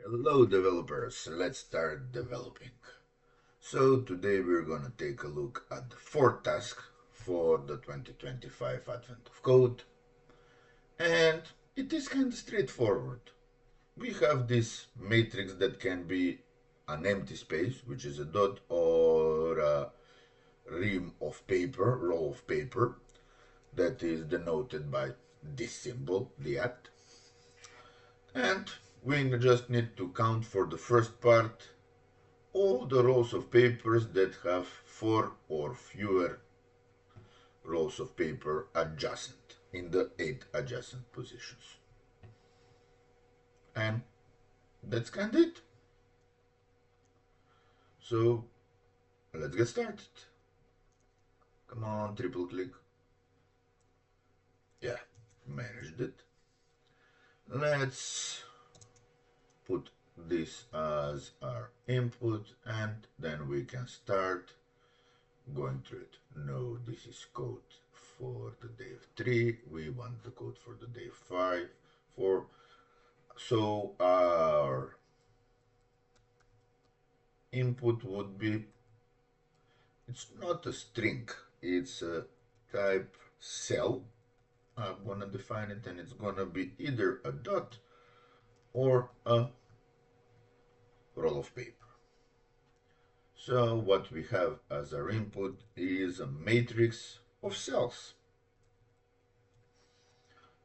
Hello developers, let's start developing. So today we're gonna take a look at the fourth task for the 2025 Advent of Code, and it is kind of straightforward. We have this matrix that can be an empty space, which is a dot, or a ream of paper, roll of paper, that is denoted by this symbol, the at. And we just need to count for the first part all the rolls of papers that have 4 or fewer rolls of paper adjacent in the 8 adjacent positions. And that's kind of it. So let's get started. Come on, triple click. Yeah, managed it. Let's put this as our input and then we can start going through it. No, this is code for the day 3. We want the code for the day 5, 4. So our input would be, it's not a string, it's a type cell. I'm gonna define it and it's gonna be either a dot or a roll of paper. So what we have as our input is a matrix of cells,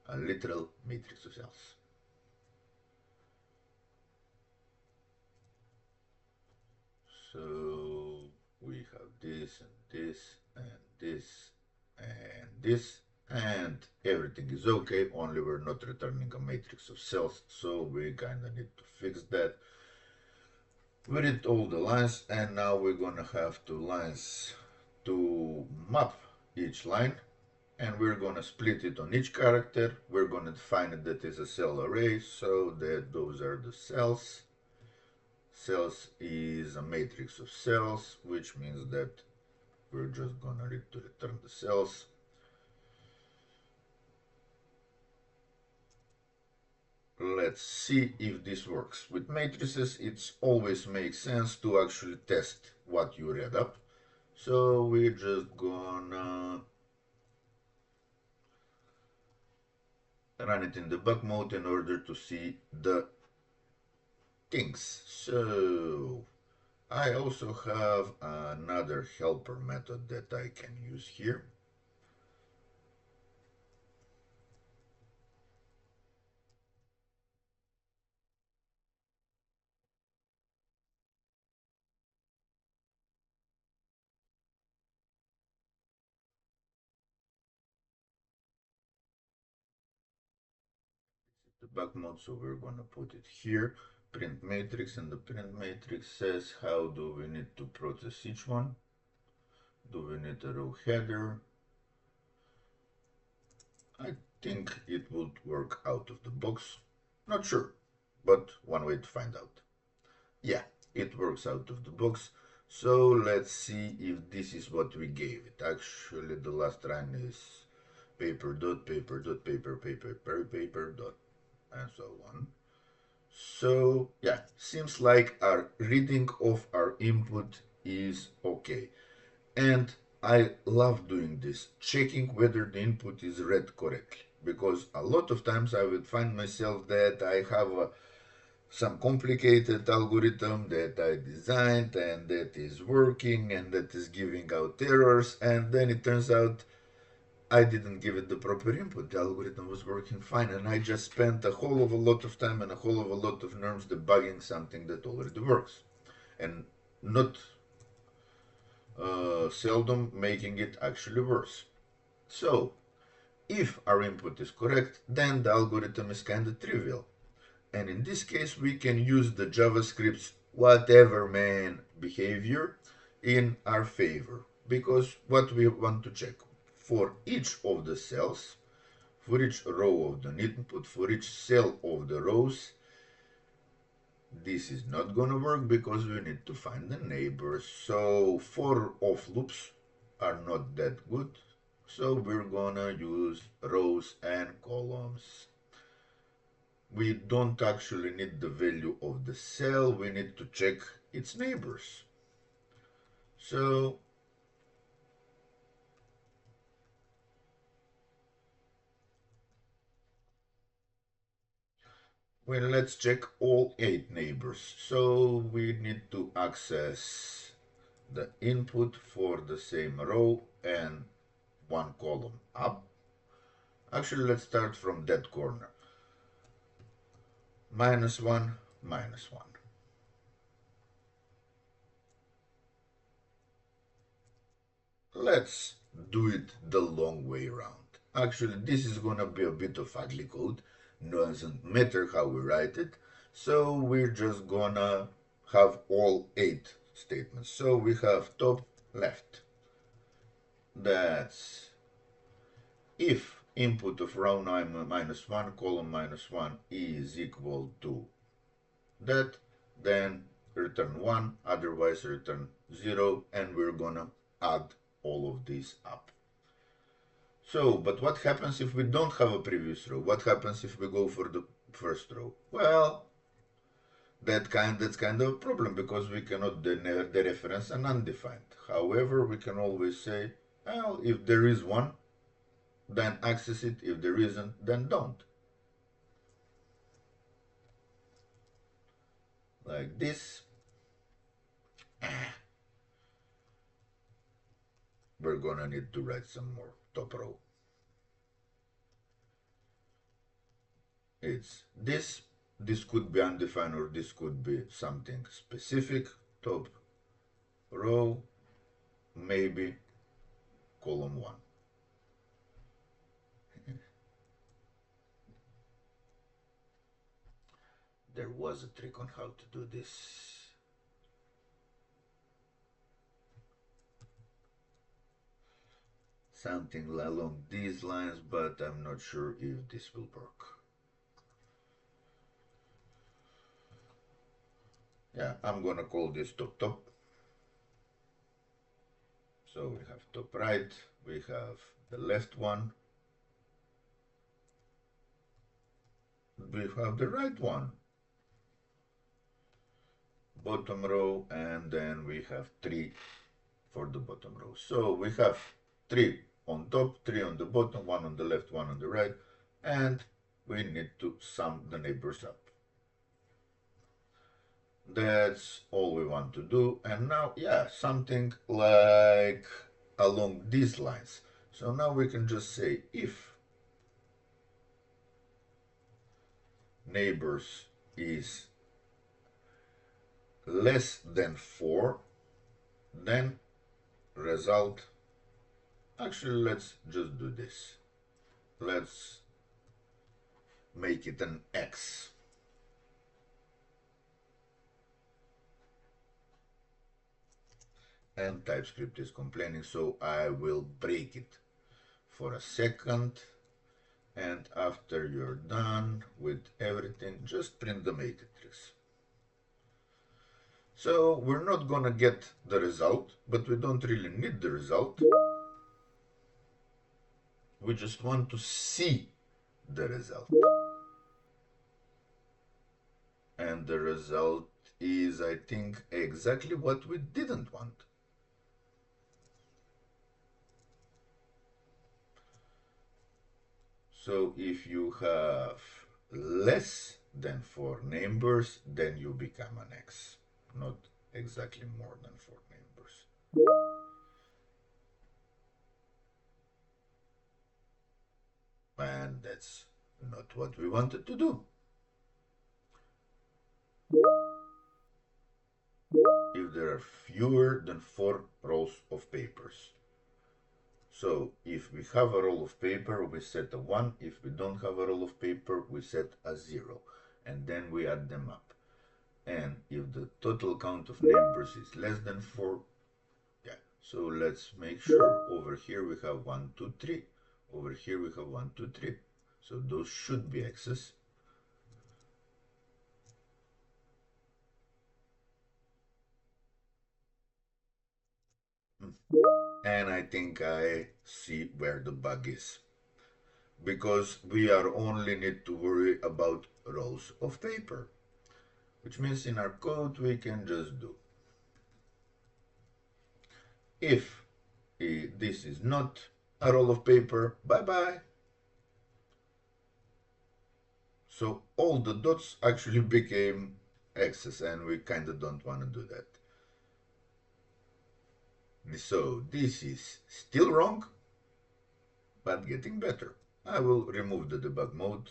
a literal matrix of cells. So we have this and this and this and this, and everything is okay, only we're not returning a matrix of cells, so we kind of need to fix that. We did all the lines, and now we're gonna have two lines to map each line, and we're gonna split it on each character. We're gonna define it that is a cell array, so that those are the cells. Cells is a matrix of cells, which means that we're just gonna need to return the cells. Let's see if this works. With matrices, it always makes sense to actually test what you read up. So we're just gonna run it in debug mode in order to see the things. So I also have another helper method that I can use here. Debug mode, so we're gonna put it here. Print matrix, and the print matrix says how do we need to process each one. Do we need a row header? I think it would work out of the box. Not sure, but one way to find out. Yeah, it works out of the box. So let's see if this is what we gave it. Actually, the last line is paper dot paper dot paper paper paper paper dot and so on. So yeah, seems like our reading of our input is okay. And I love doing this, checking whether the input is read correctly. Because a lot of times I would find myself that I have some complicated algorithm that I designed and that is working and that is giving out errors, and then it turns out I didn't give it the proper input. The algorithm was working fine, and I just spent a whole of a lot of time and a whole of a lot of nerves debugging something that already works, and not seldom making it actually worse. So, if our input is correct, then the algorithm is kind of trivial. And in this case, we can use the JavaScript's whatever man behavior in our favor. Because what we want to check, for each of the cells, for each row of the input, for each cell of the rows, this is not gonna work because we need to find the neighbors. So for off loops are not that good. So we're gonna use rows and columns. we don't actually need the value of the cell, we need to check its neighbors. So well, let's check all 8 neighbors. So we need to access the input for the same row and one column up. Actually, let's start from that corner. -1, -1. Let's do it the long way around. Actually, this is gonna be a bit of ugly code. Doesn't matter how we write it. So we're just gonna have all 8 statements. So we have top left. That's if input of row -1, column -1 is equal to that, then return 1, otherwise return 0, and we're gonna add all of these up. So, but what happens if we don't have a previous row? What happens if we go for the first row? Well, that's kind of a problem because we cannot dereference an undefined. However, we can always say, well, if there is one, then access it. If there isn't, then don't. Like this. We're gonna need to write some more top row. It's this. This could be undefined or this could be something specific. Top row, maybe column 1. There was a trick on how to do this. Something along these lines, but I'm not sure if this will work. Yeah, I'm gonna call this top. So we have top right, we have the left one, we have the right one, bottom row, and then we have 3 for the bottom row. So we have 3 on top, 3 on the bottom, 1 on the left, 1 on the right, and we need to sum the neighbors up. That's all we want to do. And now, yeah, something like along these lines. So now we can just say if neighbors is less than 4, then result, actually let's just do this. Let's make it an X. And TypeScript is complaining, so I will break it for a second. And after you're done with everything, just print the matrix. So we're not gonna get the result, but we don't really need the result. We just want to see the result. And the result is, I think, exactly what we didn't want. So if you have less than 4 neighbors, then you become an X, not exactly more than 4 neighbors. And that's not what we wanted to do. If there are fewer than 4 rolls of papers. So if we have a roll of paper, we set a 1. If we don't have a roll of paper, we set a 0. And then we add them up. And if the total count of neighbors is less than 4, yeah. So let's make sure. Over here we have 1, 2, 3. Over here we have 1, 2, 3. So those should be X's. And I think I see where the bug is. because we are only need to worry about rolls of paper, which means in our code we can just do if this is not a roll of paper, bye bye. So all the dots actually became X's, and we kind of don't want to do that. So this is still wrong, but getting better. I will remove the debug mode.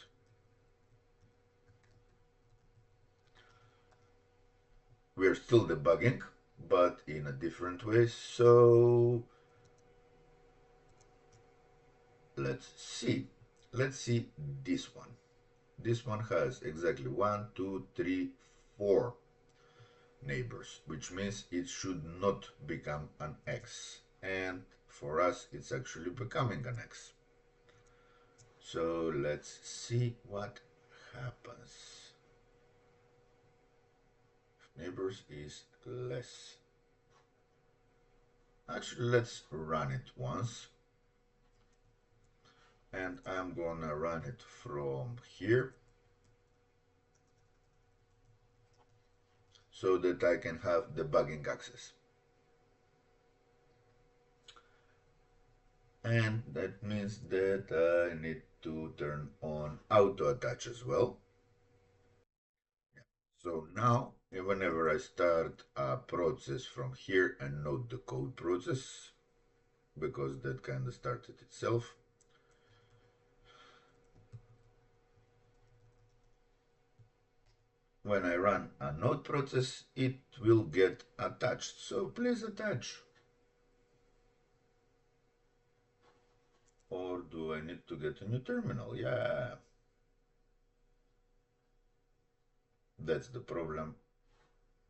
We're still debugging, but in a different way. So let's see. Let's see this one. This one has exactly 1, 2, 3, 4 neighbors, which means it should not become an X. And for us, it's actually becoming an X. So let's see what happens. Neighbors is less. Actually, let's run it once. And I'm gonna run it from here so that I can have debugging access. And that means that I need to turn on auto attach as well. So now, whenever I start a process from here and note the code process, because that kind of started itself, when I run a node process, it will get attached. So please attach. Or do I need to get a new terminal? Yeah. That's the problem.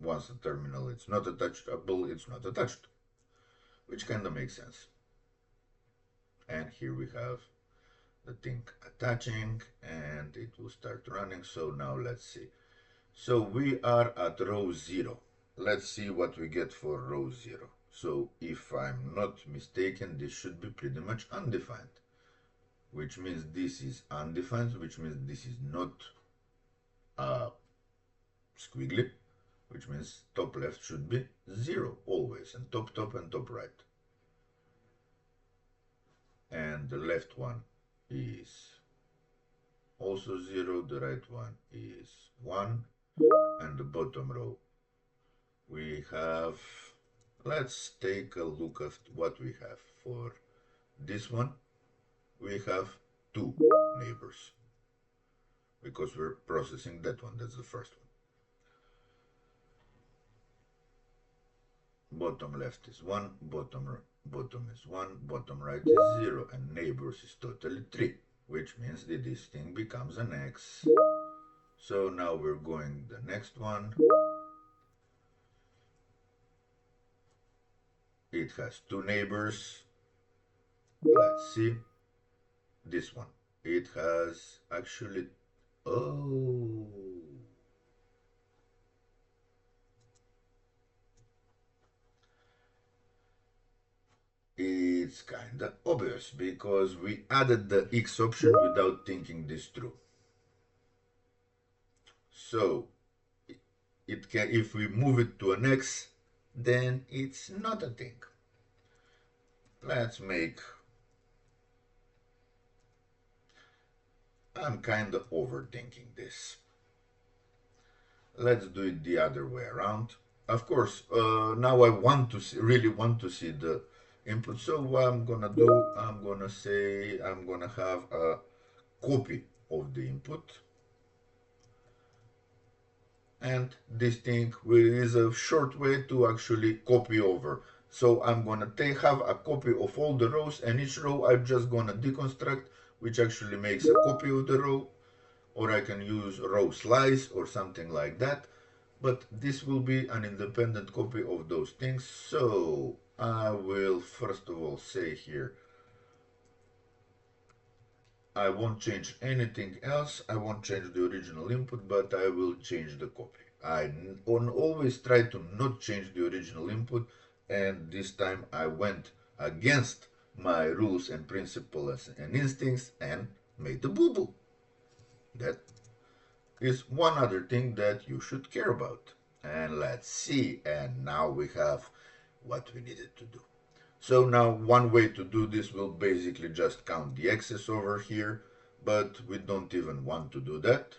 Once the terminal is not attachable, it's not attached. Which kind of makes sense. And here we have the thing attaching and it will start running. So now let's see. So we are at row 0. Let's see what we get for row 0. So if I'm not mistaken, this should be pretty much undefined, which means this is undefined, which means this is not squiggly, which means top left should be 0 always, and top and top right. And the left one is also 0, the right one is 1, and the bottom row we have, let's take a look at what we have. For this one we have 2 neighbors because we're processing that one, that's the first one. Bottom left is 1, bottom is 1, bottom right is 0, and neighbors is totally 3, which means that this thing becomes an X. So now we're going the next one. It has 2 neighbors. Let's see. This one. It has actually... Oh... It's kinda obvious because we added the X option without thinking this through. So it can, if we move it to an X, then it's not a thing. Let's make... I'm kind of overthinking this. Let's do it the other way around. Of course, now I want to see, really want to see the input. So what I'm gonna do, I'm gonna say I'm gonna have a copy of the input, and this thing is a short way to actually copy over. So I'm gonna have a copy of all the rows, and each row I'm just gonna deconstruct, which actually makes a copy of the row, or I can use row slice or something like that. But this will be an independent copy of those things. So I will first of all say here, I won't change anything else. I won't change the original input, but I will change the copy. I always try to not change the original input, and this time I went against my rules and principles and instincts, and made a boo-boo. That is one other thing that you should care about. And let's see, and now we have what we needed to do. So now one way to do this will basically just count the x's over here, but we don't even want to do that.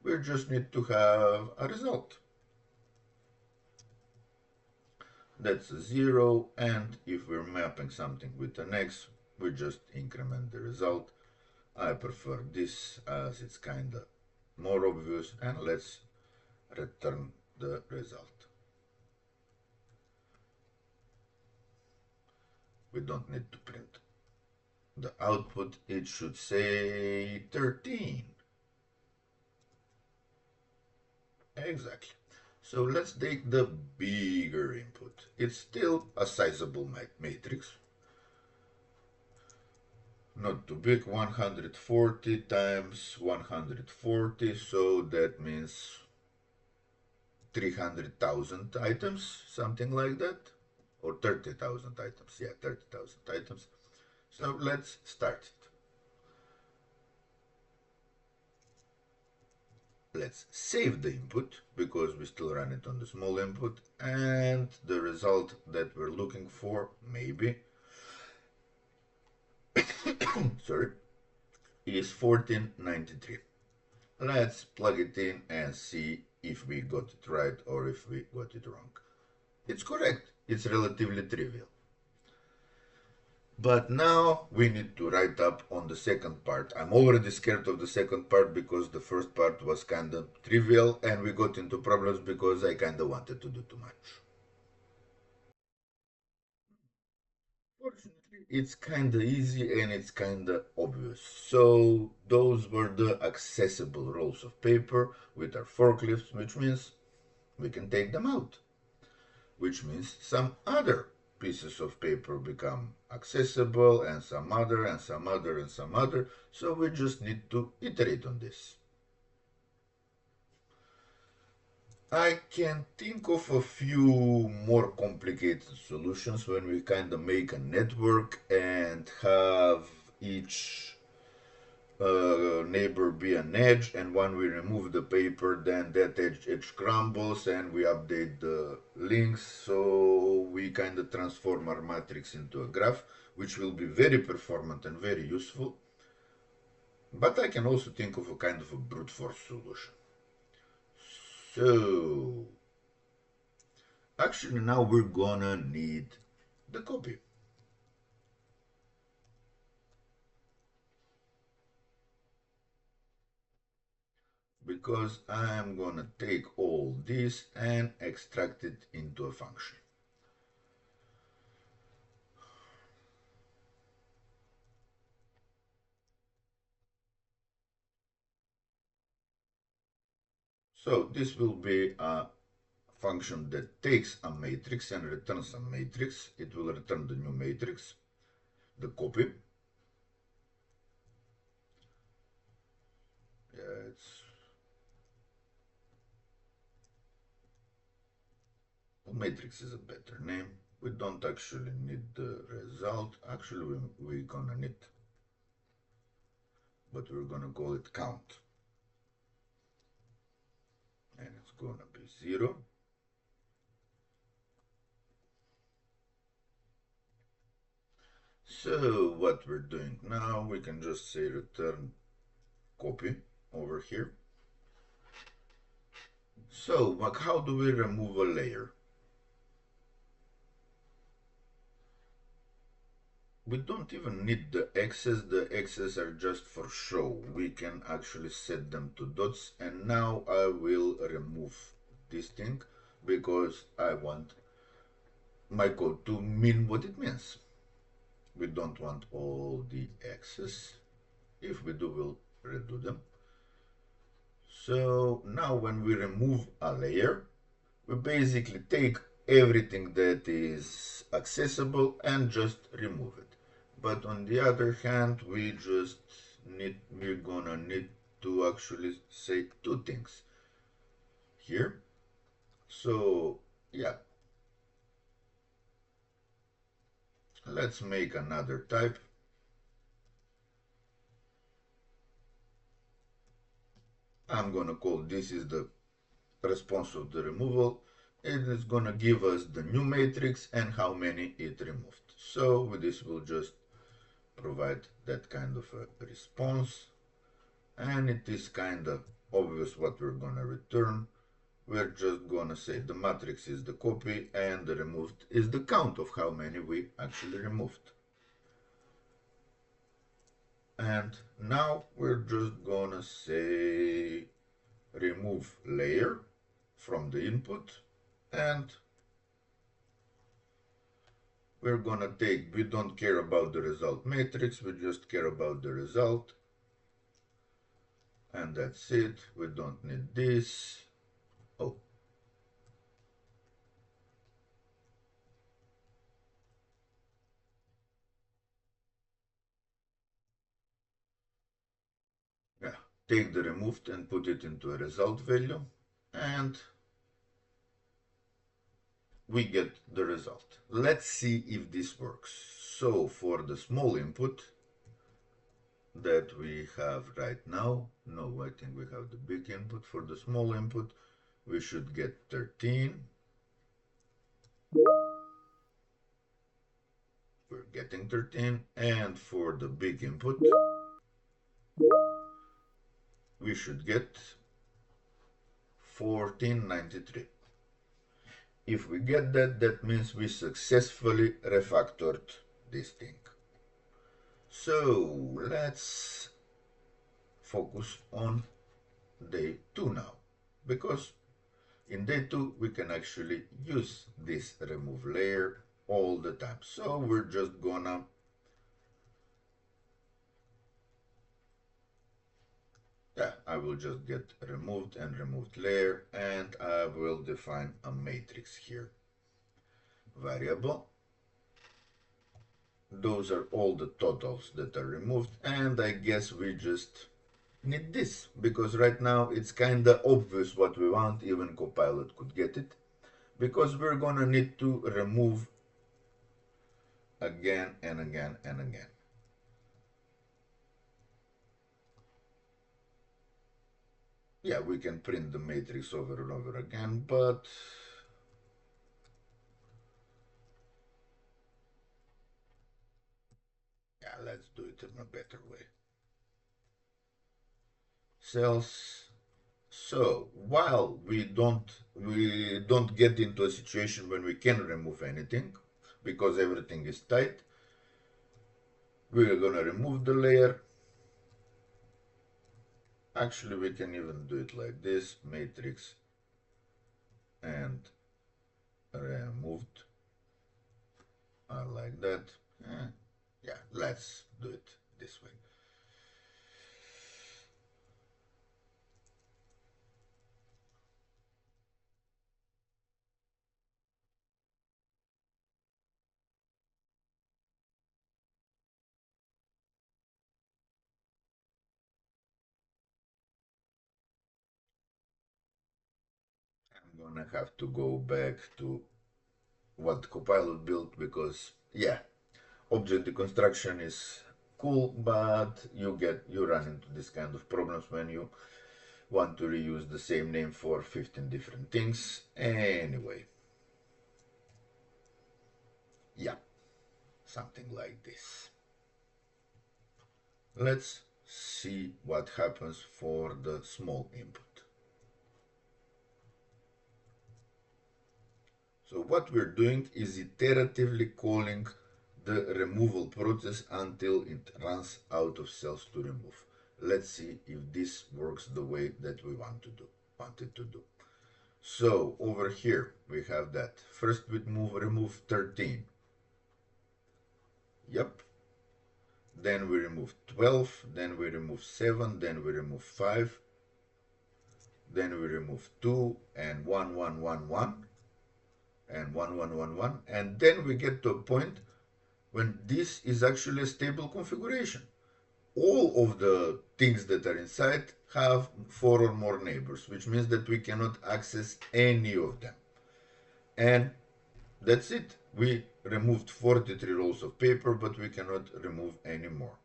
We just need to have a result. That's a 0, and if we're mapping something with an x, we just increment the result. I prefer this as it's kinda more obvious, and let's return the result. We don't need to print the output, it should say 13. Exactly. So let's take the bigger input. It's still a sizable matrix. Not too big, 140 times 140, so that means 300,000 items, something like that. Or 30,000 items, yeah, 30,000 items. So let's start it. Let's save the input because we still run it on the small input, and the result that we're looking for, maybe, sorry, is 1493. Let's plug it in and see if we got it right or if we got it wrong. It's correct. It's relatively trivial. But now we need to write up on the second part. I'm already scared of the second part because the first part was kind of trivial and we got into problems because I kind of wanted to do too much. Fortunately, it's kind of easy and it's kind of obvious. So those were the accessible rolls of paper with our forklifts, which means we can take them out, which means some other pieces of paper become accessible, and some other, and some other, and some other. So we just need to iterate on this. I can think of a few more complicated solutions when we kind of make a network and have each neighbor be an edge, and when we remove the paper then that edge crumbles and we update the links, so we kind of transform our matrix into a graph, which will be very performant and very useful. But I can also think of a kind of a brute force solution. So actually now we're gonna need the copy, because I'm gonna take all this and extract it into a function. So this will be a function that takes a matrix and returns a matrix. It will return the new matrix, the copy. Yeah, matrix is a better name. We don't actually need the result. Actually, we're gonna need, but we're gonna call it count. And it's gonna be 0. So what we're doing now, we can just say return copy over here. So how do we remove a layer? We don't even need the x's are just for show. We can actually set them to dots, and now I will remove this thing because I want my code to mean what it means. We don't want all the x's. If we do, we'll redo them. So now when we remove a layer, we basically take everything that is accessible and just remove it. But on the other hand, we're gonna need to actually say two things here. So yeah, let's make another type. I'm gonna call this is the response of the removal. It is gonna give us the new matrix and how many it removed. So with this will just provide that kind of a response, and it is kind of obvious what we're gonna return. We're just gonna say the matrix is the copy and the removed is the count of how many we actually removed. And now we're just gonna say remove layer from the input, and we're gonna take, we don't care about the result matrix, we just care about the result, and that's it. We don't need this. Oh, yeah, take the removed and put it into a result value, and we get the result. Let's see if this works. So for the small input that we have right now, no, I think we have the big input. For the small input, we should get 13. We're getting 13. And for the big input, we should get 1493. If we get that, that means we successfully refactored this thing. So let's focus on day 2 now, because in day 2 we can actually use this remove layer all the time. So we're just gonna I will just get removed and removed layer, and I will define a matrix here variable. Those are all the totals that are removed, and I guess we just need this because right now it's kinda obvious what we want. Even Copilot could get it, because we're gonna need to remove again and again and again. Yeah, we can print the matrix over and over again, but yeah, let's do it in a better way. Cells. So while we don't get into a situation when we can remove anything because everything is tight, we're gonna remove the layer. Actually, we can even do it like this: matrix and removed. I like that. Yeah, let's do it this way. I'm gonna have to go back to what Copilot built because, yeah, object deconstruction is cool, but you run into this kind of problems when you want to reuse the same name for 15 different things. Anyway, yeah, something like this. Let's see what happens for the small input. So what we're doing is iteratively calling the removal process until it runs out of cells to remove. Let's see if this works the way that we want it to do. So over here we have that. First we remove 13. Yep. Then we remove 12, then we remove 7, then we remove 5, then we remove 2 and 1, 1, 1, 1, and 1, 1, 1, 1, and then we get to a point when this is actually a stable configuration. All of the things that are inside have 4 or more neighbors, which means that we cannot access any of them. And that's it. We removed 43 rolls of paper, but we cannot remove any more.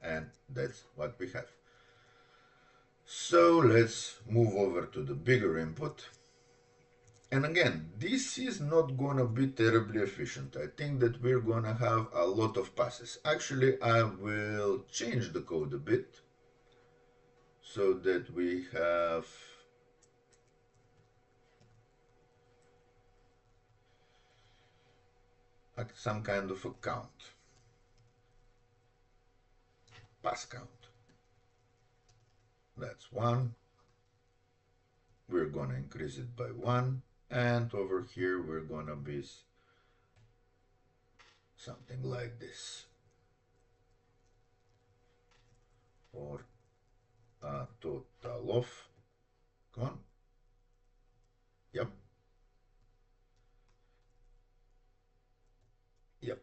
And that's what we have. So let's move over to the bigger input. And again, this is not gonna be terribly efficient. I think that we're gonna have a lot of passes. Actually, I will change the code a bit so that we have some kind of a count, pass count. That's 1. We're gonna increase it by 1. And over here, we're gonna be something like this. For a total of, come on, yep, yep.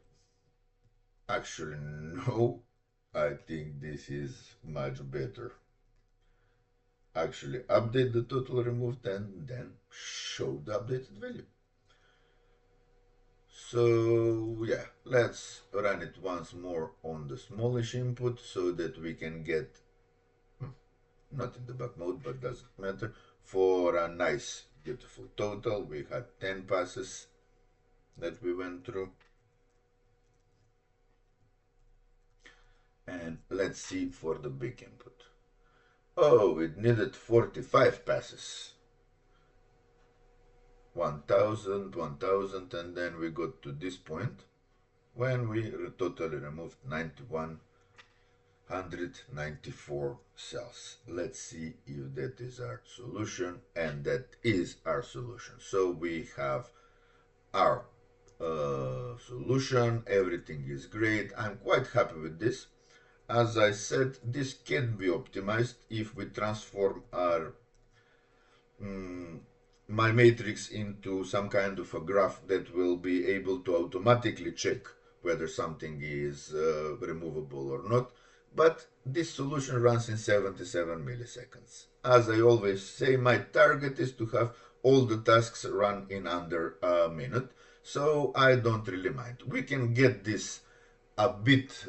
Actually, no, I think this is much better. Actually, update the total removed and then show the updated value. So yeah, let's run it once more on the smallish input so that we can get, not in debug mode, but doesn't matter, for a nice, beautiful total. We had 10 passes that we went through. And let's see for the big input. Oh, it needed 45 passes. 1000, 1000, and then we got to this point when we totally removed 9194 cells. Let's see if that is our solution, and that is our solution. So we have our solution. Everything is great. I'm quite happy with this. As I said, this can be optimized if we transform our my matrix into some kind of a graph that will be able to automatically check whether something is removable or not. But this solution runs in 77 milliseconds. As I always say, my target is to have all the tasks run in under a minute, so I don't really mind. We can get this a bit,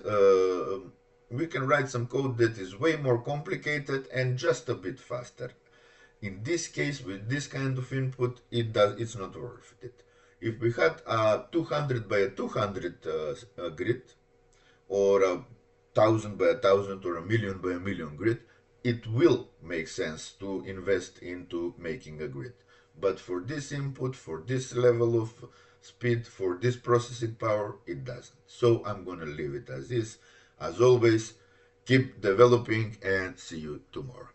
we can write some code that is way more complicated and just a bit faster. In this case, with this kind of input, it's not worth it. If we had a 200 by a 200 grid, or a 1000 by a 1000, or a million by a million grid, it will make sense to invest into making a grid. But for this input, for this level of speed, for this processing power, it doesn't. So I'm gonna leave it as is. As always, keep developing and see you tomorrow.